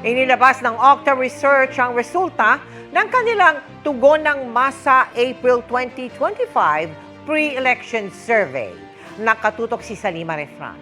Inilabas ng Octa Research ang resulta ng kanilang tugon ng masa April 2025 pre-election survey. Nakatutok si Salima Refran.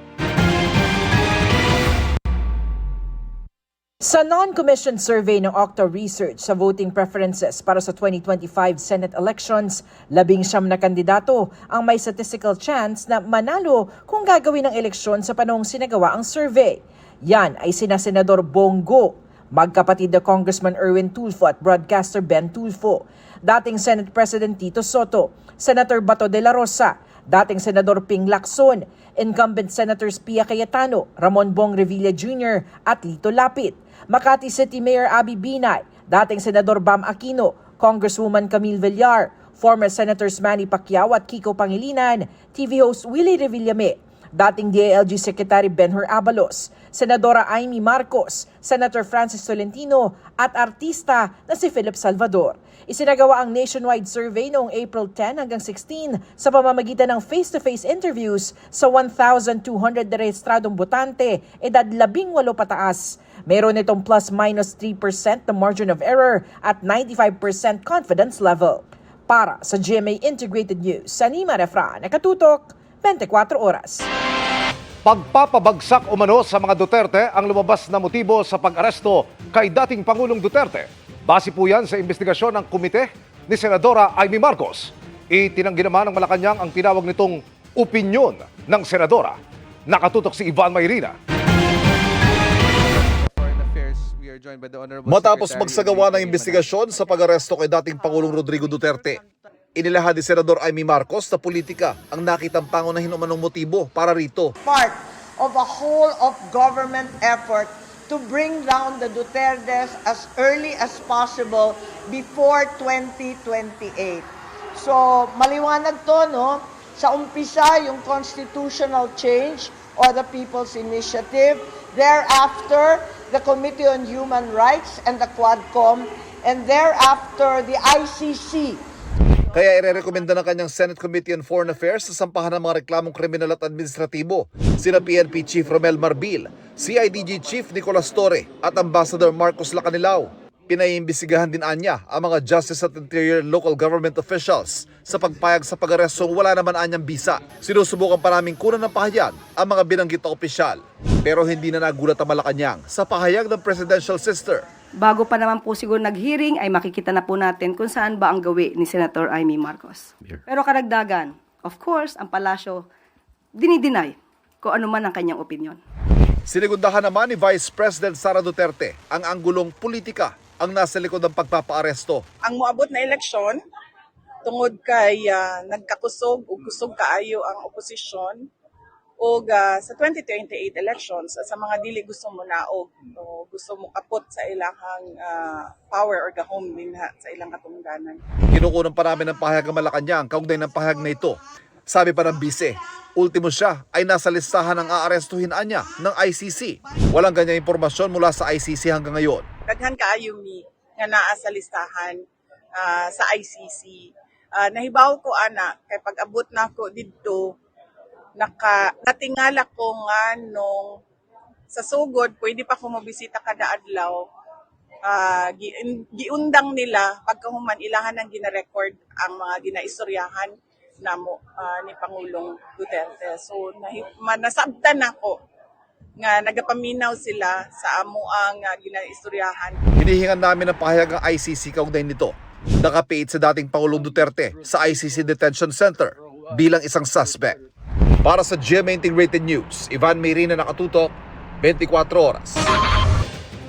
Sa non-commissioned survey ng Octa Research sa voting preferences para sa 2025 Senate elections, 19 na kandidato ang may statistical chance na manalo kung gagawin ang eleksyon sa panahong sinagawa ang survey. Yan ay sina Senador Bongo, magkapatid na Congressman Erwin Tulfo at broadcaster Ben Tulfo, dating Senate President Tito Soto, Senator Bato de la Rosa, dating Senador Ping Lacson, incumbent Senators Pia Cayetano, Ramon Bong Revilla Jr. at Lito Lapid, Makati City Mayor Abby Binay, dating Senador Bam Aquino, Congresswoman Camille Villar, former Senators Manny Pacquiao at Kiko Pangilinan, TV host Willie Revillame, dating DILG Secretary Benhur Abalos, Senadora Amy Marcos, Senator Francis Tolentino at artista na si Philip Salvador. Isinagawa ang nationwide survey noong April 10 hanggang 16 sa pamamagitan ng face-to-face interviews sa 1,200 na rehistradong botante, edad 18 pataas. Meron itong plus-minus 3% na margin of error at 95% confidence level. Para sa GMA Integrated News, Salima Refran, nakatutok 24 oras. Pagpapabagsak umano sa mga Duterte ang lumabas na motibo sa pag-aresto kay dating Pangulong Duterte. Base po yan sa investigasyon ng komite ni Senadora Amy Marcos. Itinanggi naman ng Malacanang ang tinawag nitong opinyon ng Senadora. Nakatutok si Ivan Mayrina. Matapos magsagawa ng investigasyon sa pag-aresto kay dating Pangulong Rodrigo Duterte, inilahad ni Senador Amy Marcos na politika ang nakitang pangunahin umanong motibo para rito. Part of a whole of government effort to bring down the Dutertes as early as possible before 2028. So, maliwanag to, no? Sa umpisa, yung constitutional change or the People's Initiative. Thereafter, the Committee on Human Rights and the Quadcom. And thereafter, the ICC. Kaya irerekomenda ng kanyang Senate Committee on Foreign Affairs sa sampahan ng mga reklamong kriminal at administratibo sina PNP Chief Romel Marbil, CIDG Chief Nicolas Torre at Ambassador Marcos Lacanilao. Pinaiimbestigahan din anya ang mga Justice at Interior local government officials sa pagpayag sa pag-arestong wala naman anyang bisa. Sinusubukan pa naming kunan ng pahayag ang mga binanggit na opisyal. Pero hindi na nagulat ang Malacanang sa pahayag ng presidential sister. Bago pa naman po siguro nag-hearing ay makikita na po natin kung saan ba ang gawi ni Senator Amy Marcos. Pero karagdagan, of course, ang palasyo dinideny kung ano man ang kanyang opinion. Sinigundahan naman ni Vice President Sara Duterte ang anggulong politika ang nasa likod ng pagpapaaresto. Ang moabot na eleksyon, tungod kay nagkakusog o kusog kaayo ang oposisyon, o sa 2028 elections, sa mga dili gusto mo naog o gusto mo kapot sa ilahang power or gahom din sa ilang katungdanan. Kinukunan pa namin ng pahayag ng Malacanang kaugnay ng pahayag na ito. Sabi pa ng bise, ultimo siya ay nasa listahan ng aarestuhin anya ng ICC. Walang ganyang impormasyon mula sa ICC hanggang ngayon. Daghan kaayo mi nga naa sa listahan sa ICC. Nahibaw ko ana kay pag-abot nako didto natingala ko nga nung sa sugod, pwede pa ko mabisita kada adlaw. Giundang nila pagkahuman ilahan ng gina-record ang mga ginaistoryahan namo ni Pangulong Duterte. So nasabtan ako nga nagapaminaw sila sa amo ang ginaistoryahan. Hinihingan namin ang pahayag ng ICC kaugnay nito. Nakapiit sa dating Pangulong Duterte sa ICC Detention Center bilang isang suspect. Para sa GMA Integrated News, Ivan Mayrina, nakatutok 24 oras.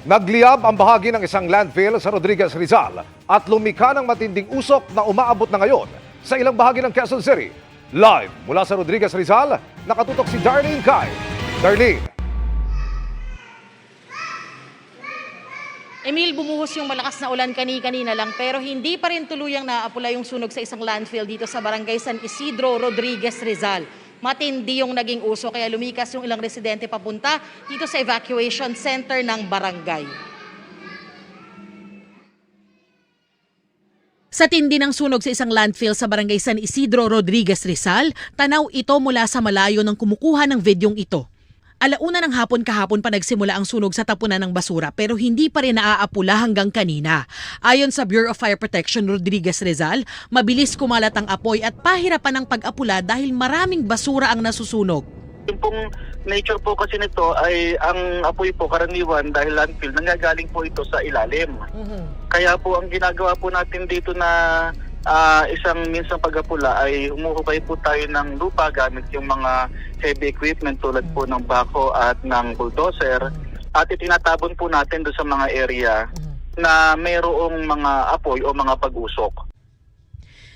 Nagliyab ang bahagi ng isang landfill sa Rodriguez, Rizal at lumika ng matinding usok na umaabot na ngayon sa ilang bahagi ng Quezon City. Live mula sa Rodriguez, Rizal, nakatutok si Darlene Kai. Darlene. Emil, bumuhos yung malakas na ulan kanina lang pero hindi pa rin tuluyang naapula yung sunog sa isang landfill dito sa Barangay San Isidro, Rodriguez, Rizal. Matindi yung naging uso kaya lumikas yung ilang residente papunta dito sa evacuation center ng barangay. Sa tindi ng sunog sa isang landfill sa Barangay San Isidro, Rodriguez, Rizal, tanaw ito mula sa malayo ng kumukuha ng videong ito. Alauna ng hapon kahapon pa nagsimula ang sunog sa tapunan ng basura pero hindi pa rin naaapula hanggang kanina. Ayon sa Bureau of Fire Protection Rodriguez Rizal, mabilis kumalat ang apoy at pahirapan ang pag-apula dahil maraming basura ang nasusunog. Yung pong nature po kasi nito ay ang apoy po karaniwan dahil landfill, nanggagaling po ito sa ilalim. Kaya po ang ginagawa po natin dito na isang minsang pag-apula ay humuhubay po tayo ng lupa gamit yung mga heavy equipment tulad po ng backhoe at ng bulldozer at itinatabon po natin doon sa mga area na mayroong mga apoy o mga pag-usok.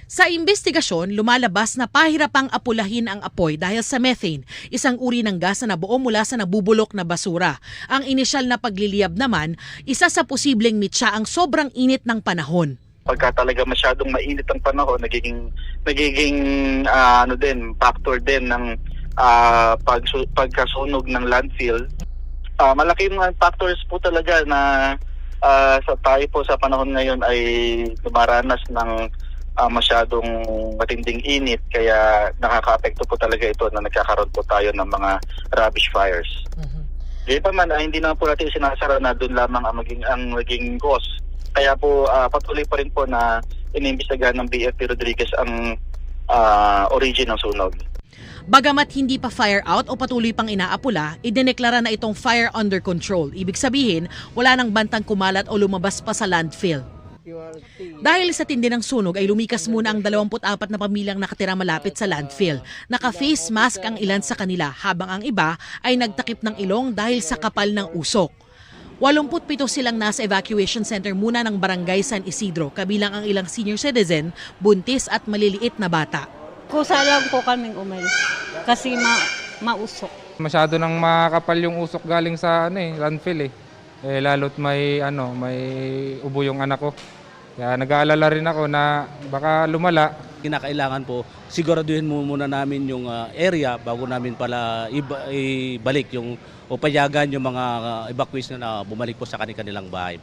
Sa investigasyon, lumalabas na pahirapang apulahin ang apoy dahil sa methane, isang uri ng gas na nabuo mula sa nabubulok na basura. Ang inisyal na pagliliyab naman, isa sa posibleng mitsa ang sobrang init ng panahon. Pagka talaga masyadong mainit ang panahon, nagiging factor din ng pagkasunog ng landfill. Malaking factors po talaga na sa tayo po sa panahon ngayon ay dumaranas ng masyadong matinding init, kaya nakaka-apekto po talaga ito na nagkakaroon po tayo ng mga rubbish fires. Ngayon pa man, hindi naman po natin sinasara na doon lamang ang maging cause. Kaya po patuloy pa rin po na inimbestigahan ng BFP Rodriguez ang origin ng sunog. Bagamat hindi pa fire out o patuloy pang inaapula, idineklara na itong fire under control. Ibig sabihin, wala nang bantang kumalat o lumabas pa sa landfill. Dahil sa tindi ng sunog ay lumikas muna ang 24 na pamilyang nakatira malapit sa landfill. Naka-face mask ang ilan sa kanila habang ang iba ay nagtakip ng ilong dahil sa kapal ng usok. 87 silang nasa evacuation center muna ng Barangay San Isidro, kabilang ang ilang senior citizen, buntis at maliliit na bata. Kusa lang po kaming umalis kasi mausok. Masyado nang makakapal yung usok galing sa landfill lalo't may ubo yung anak ko. Kaya nag-aalala rin ako na baka lumala. Kinakailangan po siguraduhin muna namin yung area bago namin pala ibalik yung o payagan yung mga evacuees na bumalik po sa kanilang bahay.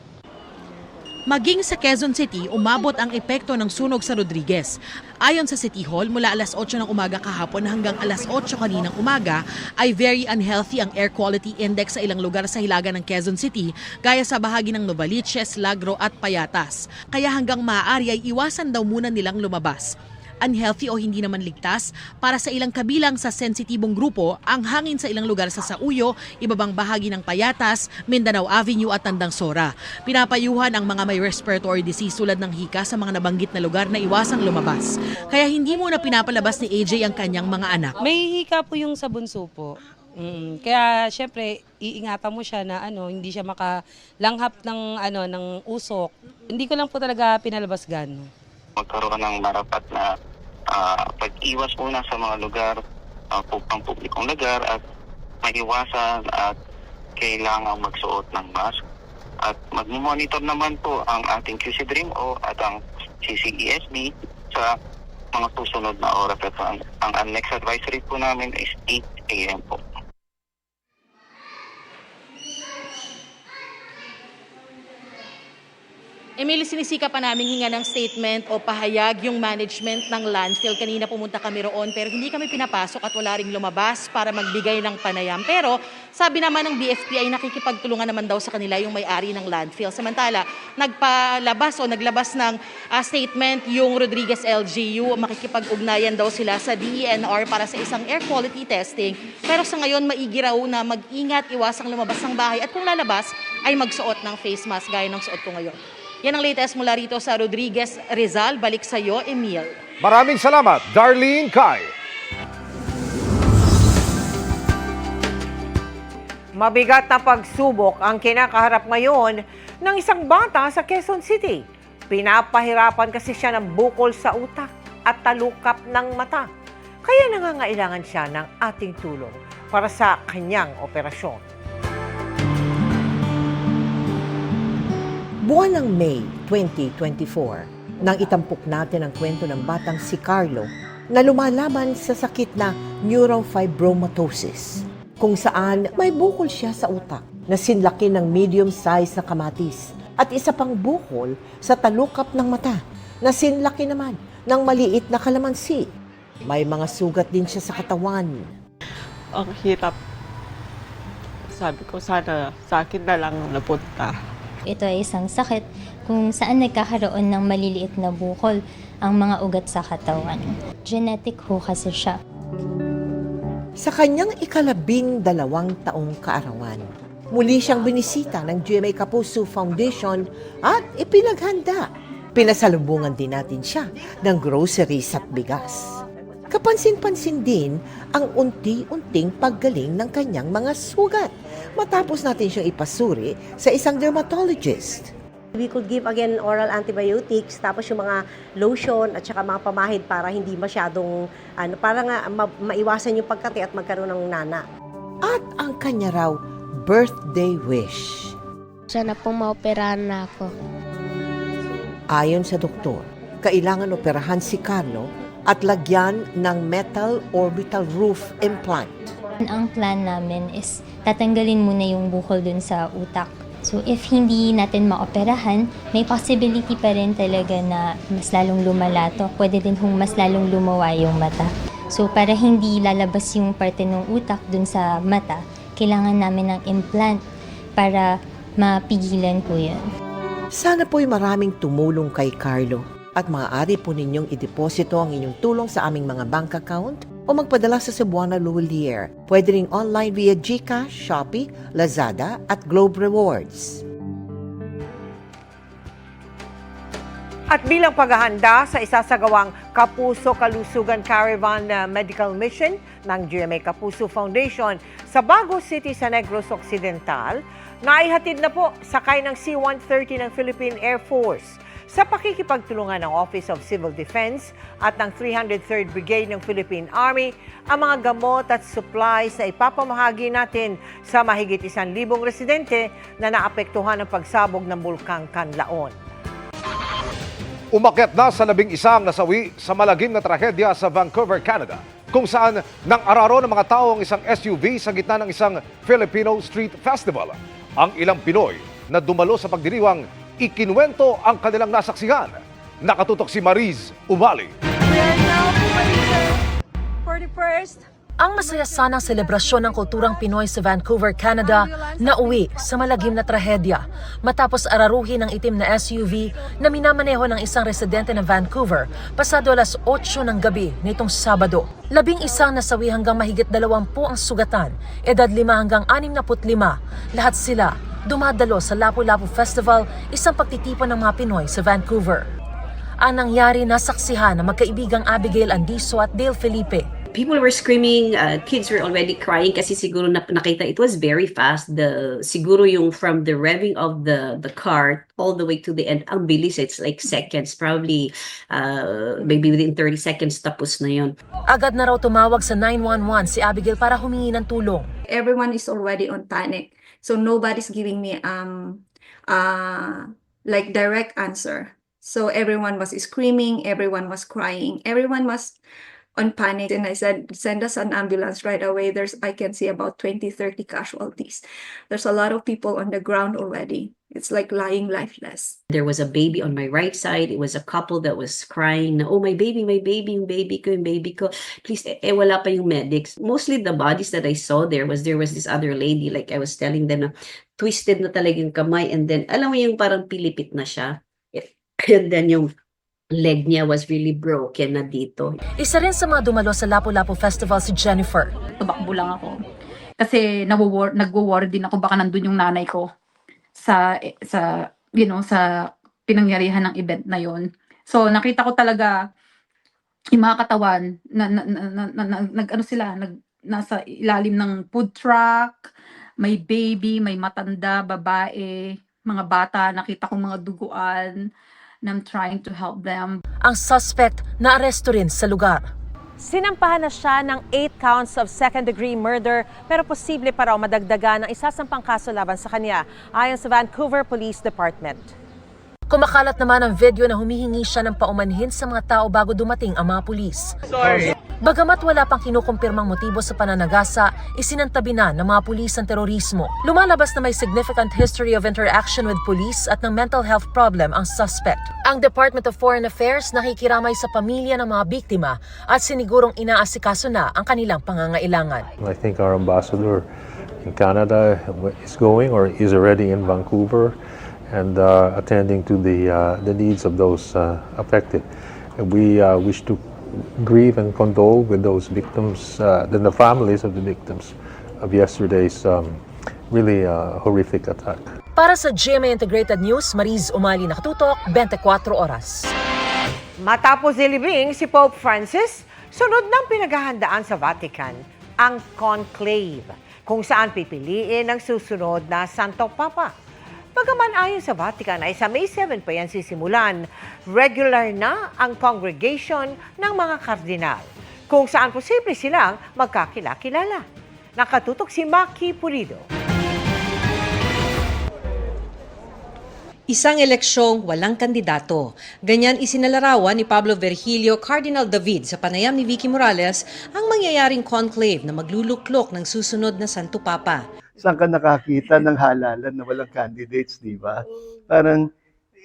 Maging sa Quezon City, umabot ang epekto ng sunog sa Rodriguez. Ayon sa City Hall, mula alas 8 ng umaga kahapon hanggang alas 8 kaninang umaga ay very unhealthy ang air quality index sa ilang lugar sa hilaga ng Quezon City, gaya sa bahagi ng Novaliches, Lagro at Payatas. Kaya hanggang maaari ay iwasan daw muna nilang lumabas. Unhealthy o hindi naman ligtas, para sa ilang kabilang sa sensitibong grupo, ang hangin sa ilang lugar sa Sauyo, ibabang bahagi ng Payatas, Mindanao Avenue at Tandangsora. Pinapayuhan ang mga may respiratory disease tulad ng hika sa mga nabanggit na lugar na iwasang lumabas. Kaya hindi muna pinapalabas ni AJ ang kanyang mga anak. May hika po yung sa bunso po. Kaya syempre iingatan mo siya na hindi siya makalanghap ng usok. Hindi ko lang po talaga pinalabas gano'n. Magkaroon ng marapat na pag-iwas muna sa mga lugar, pang-publikong lugar at maiwasan at kailangang magsuot ng mask. At mag-monitor naman po ang ating QC Dream o at ang CCESB sa mga susunod na oras. At ang next advisory po namin is 8 a.m. po. Emily, sinisika pa namin hinga ng statement o pahayag yung management ng landfill. Kanina pumunta kami roon pero hindi kami pinapasok at wala ring lumabas para magbigay ng panayam. Pero sabi naman ng BFP ay nakikipagtulungan naman daw sa kanila yung may-ari ng landfill. Samantala, naglabas ng statement yung Rodriguez LGU. Makikipag-ugnayan daw sila sa DENR para sa isang air quality testing. Pero sa ngayon, maigi raw na mag-ingat, iwasang lumabas ng bahay at kung lalabas ay magsuot ng face mask gaya ng suot ko ngayon. Yan ang latest mula rito sa Rodriguez Rizal. Balik sa iyo, Emil. Maraming salamat, Darlene Kai. Mabigat na pagsubok ang kinakaharap ngayon ng isang bata sa Quezon City. Pinapahirapan kasi siya ng bukol sa utak at talukap ng mata. Kaya nangangailangan siya ng ating tulong para sa kanyang operasyon. Buwan ng May 2024, nang itampok natin ang kwento ng batang si Carlo na lumalaban sa sakit na neurofibromatosis, kung saan may bukol siya sa utak na sinlaki ng medium size na kamatis at isa pang bukol sa talukap ng mata na sinlaki naman ng maliit na kalamansi. May mga sugat din siya sa katawan. Ang hirap. Sabi ko sana sa akin na lang napunta. Ito ay isang sakit kung saan nagkakaroon ng maliliit na bukol ang mga ugat sa katawan. Genetic ho kasi siya. Sa kanyang ika-12 taong kaarawan, muli siyang binisita ng GMA Kapuso Foundation at ipinaghanda. Pinasalubungan din natin siya ng groceries at bigas. Kapansin-pansin din ang unti-unting paggaling ng kanyang mga sugat matapos natin siyang ipasuri sa isang dermatologist. We could give again oral antibiotics, tapos yung mga lotion at saka mga pamahid para hindi masyadong, para nga maiwasan yung pagkati at magkaroon ng nana. At ang kanya raw birthday wish. Sana pong maoperahan na ako. Ayon sa doktor, kailangan operahan si Carlo at lagyan ng metal orbital roof implant. Ang plan namin is tatanggalin muna yung bukol dun sa utak. So if hindi natin maoperahan, may possibility pa rin talaga na mas lalong lumala to. Pwede din hong mas lalong lumawa yung mata. So para hindi lalabas yung parte ng utak dun sa mata, kailangan namin ng implant para mapigilan po yun. Sana po'y maraming tumulong kay Carlo at maaari po ninyong ideposito ang inyong tulong sa aming mga bank account o magpadala sa Cebuana Luwalier. Pwede ring online via GCash, Shopee, Lazada at Globe Rewards. At bilang paghahanda sa isasagawang Kapuso Kalusugan Caravan Medical Mission ng GMA Kapuso Foundation sa Bago City sa Negros Occidental, naihatid na po sakay ng C-130 ng Philippine Air Force sa pakikipagtulungan ng Office of Civil Defense at ng 303rd Brigade ng Philippine Army ang mga gamot at supplies na ipapamahagi natin sa mahigit 1,000 residente na naapektuhan ng pagsabog ng Bulkang Kanlaon. Umakyat na sa 11 nasawi sa malagim na trahedya sa Vancouver, Canada, kung saan nang araro ng mga tao ang isang SUV sa gitna ng isang Filipino Street Festival. Ang ilang Pinoy na dumalo sa pagdiriwang ikinuwento ang kanilang nasaksihan. Nakatutok si Mariz Umali. Ang masaya sanang selebrasyon ng kulturang Pinoy sa Vancouver, Canada, nauwi sa malagim na trahedya matapos araruhin ng itim na SUV na minamaneho ng isang residente ng Vancouver pasado alas 8 ng gabi nitong Sabado. 11 nasawi hanggang mahigit 20 ang sugatan, edad 5 hanggang 65. Lahat sila dumadalo sa Lapu-Lapu Festival, isang pagtitipon ng mga Pinoy sa Vancouver. Ang nangyari nasaksihan ng magkaibigang Abigail Andiso at Dale Felipe. People were screaming, kids were already crying kasi siguro nakita it was very fast. Siguro yung from the revving of the car all the way to the end, ang bilis, it's like seconds, probably maybe within 30 seconds tapos na yun. Agad na raw tumawag sa 911 si Abigail para humingi ng tulong. Everyone is already on panic. So nobody's giving me like direct answer. So everyone was screaming, everyone was crying, everyone was on panic, and I said, send us an ambulance right away. I can see about 20-30 casualties. There's a lot of people on the ground already. It's like lying lifeless. There was a baby on my right side. It was a couple that was crying, oh, my baby, yung baby ko. Please, wala pa yung medics. Mostly the bodies that I saw there was this other lady, like I was telling them, na twisted na talaga yung kamay, and then, alam mo yung parang pilipit na siya. And then yung leg niya was really broken na dito. Isa rin sa mga dumalo sa Lapu-Lapu Festival si Jennifer. Tumakbo lang ako. Kasi nagwo-worry din ako baka nandun yung nanay ko sa pinangyarihan ng event na yon. So nakita ko talaga yung mga katawan nasa ilalim ng food truck, may baby, may matanda, babae, mga bata, nakita ko mga duguan. And I'm trying to help them. Ang suspect na aresto rin sa lugar. Sinampahan na siya ng 8 counts of second-degree murder pero posible pa raw madagdagan ng isasampang kaso laban sa kanya ayon sa Vancouver Police Department. Kumakalat naman ang video na humihingi siya ng paumanhin sa mga tao bago dumating ang mga pulis. Bagamat wala pang kinukumpirmang motibo sa pananagasa, isinantabi na ng mga pulis ang terorismo. Lumalabas na may significant history of interaction with police at ng mental health problem ang suspect. Ang Department of Foreign Affairs nakikiramay sa pamilya ng mga biktima at sinigurong inaasikaso na ang kanilang pangangailangan. I think our ambassador in Canada is going or is already in Vancouver and attending to the needs of those affected. And we wish to grieve and condole with those victims, the families of the victims of yesterday's really horrific attack. Para sa GMA Integrated News, Mariz Umali nakatutok, 24 oras. Matapos nilibing si Pope Francis, sunod ng pinaghahandaan sa Vatican ang conclave, kung saan pipiliin ang susunod na Santo Papa. Bagaman ayon sa Vatican ay sa May 7 pa yan sisimulan, regular na ang congregation ng mga kardinal, kung saan posible silang magkakilala. Nakatutok si Maki Pulido. Isang eleksyong walang kandidato. Ganyan isinalarawan ni Pablo Virgilio Cardinal David sa panayam ni Vicky Morales ang mangyayaring conclave na magluluklok ng susunod na Santo Papa. Saan ka nakakita ng halalan na walang candidates, di ba? Parang,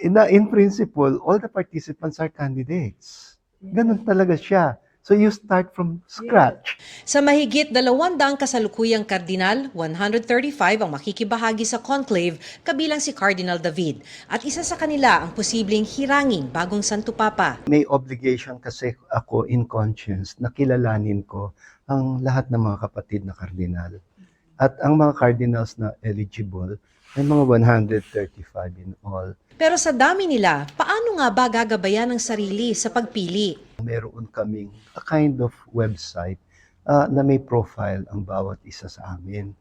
in principle, all the participants are candidates. Ganun talaga siya. So you start from scratch. Sa mahigit 200 kasalukuyang kardinal, 135 ang makikibahagi sa conclave kabilang si Cardinal David. At isa sa kanila ang posibleng hiranging bagong Santo Papa. May obligation kasi ako in conscience na kilalanin ko ang lahat ng mga kapatid na kardinal. At ang mga cardinals na eligible ay mga 135 in all. Pero sa dami nila, paano nga ba gagabayan ang sarili sa pagpili? Meron kaming a kind of website na may profile ang bawat isa sa amin.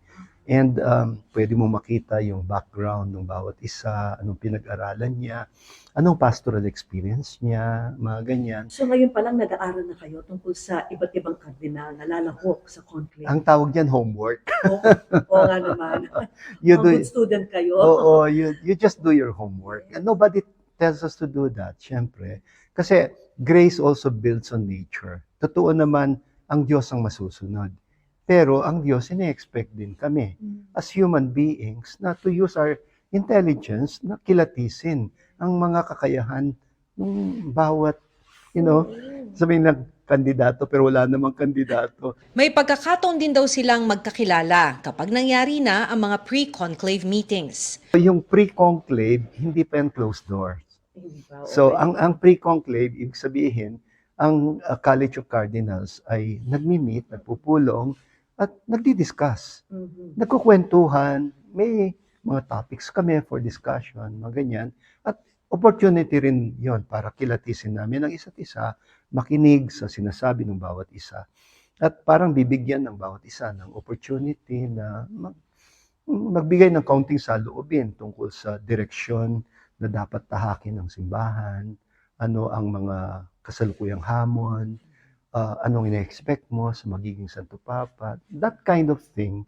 And pwede mo makita yung background ng bawat isa, anong pinag-aralan niya, anong pastoral experience niya, mga ganyan. So ngayon pa lang nag-aaral na kayo tungkol sa iba't ibang kardinal na lalahok sa conclave. Ang tawag diyan homework. Oo nga naman. Good student kayo. Oo, you just do your homework. And nobody tells us to do that, syempre. Kasi grace also builds on nature. Totoo naman, ang Diyos ang masusunod. Pero ang Diyos, ine-expect din kami as human beings na to use our intelligence na kilatisin ang mga kakayahan ng bawat, sabihin ng kandidato pero wala namang kandidato. May pagkakataon din daw silang magkakilala kapag nangyari na ang mga pre-conclave meetings. Yung pre-conclave, hindi pa yung closed doors. So ang pre-conclave, ibig sabihin, ang College of Cardinals ay nagmi-meet, nagpupulong, at nagdi-discuss. Nagkukwentuhan, may mga topics kami for discussion, mga ganyan. At opportunity rin yon para kilatisin namin ang isa't isa, makinig sa sinasabi ng bawat isa. At parang bibigyan ng bawat isa ng opportunity na magbigay ng kaunting saloobin tungkol sa direksyon na dapat tahakin ng simbahan, ano ang mga kasalukuyang hamon, anong ina-expect mo sa magiging Santo Papa, that kind of thing.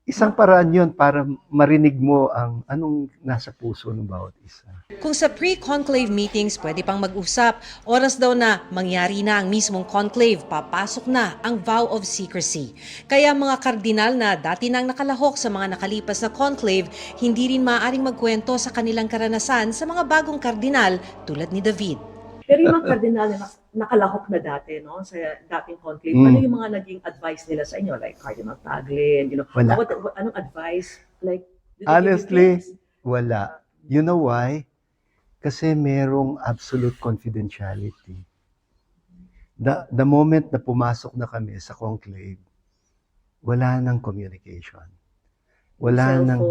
Isang paraan yun para marinig mo ang anong nasa puso ng bawat isa. Kung sa pre-conclave meetings pwede pang mag-usap, oras daw na mangyari na ang mismong conclave, papasok na ang vow of secrecy. Kaya mga kardinal na dati nang nakalahok sa mga nakalipas na conclave, hindi rin maaaring magkwento sa kanilang karanasan sa mga bagong kardinal tulad ni David. Pero yung mga kardinal na nakalahok na dati, no, sa dating conclave, ano yung mga naging advice nila sa inyo? Like Cardinal Taglin, Wala. Anong advice? Like, Honestly, wala. You know why? Kasi merong absolute confidentiality. The moment na pumasok na kami sa conclave, wala nang communication. Wala nang...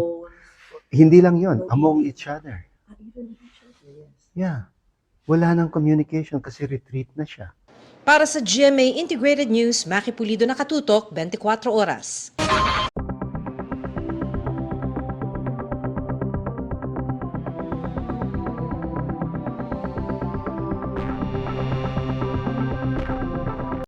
Hindi lang yon, among each other. Even each other, yes. Yeah. Wala nang communication kasi retreat na siya. Para sa GMA Integrated News, Maki Pulido nakatutok, 24 oras.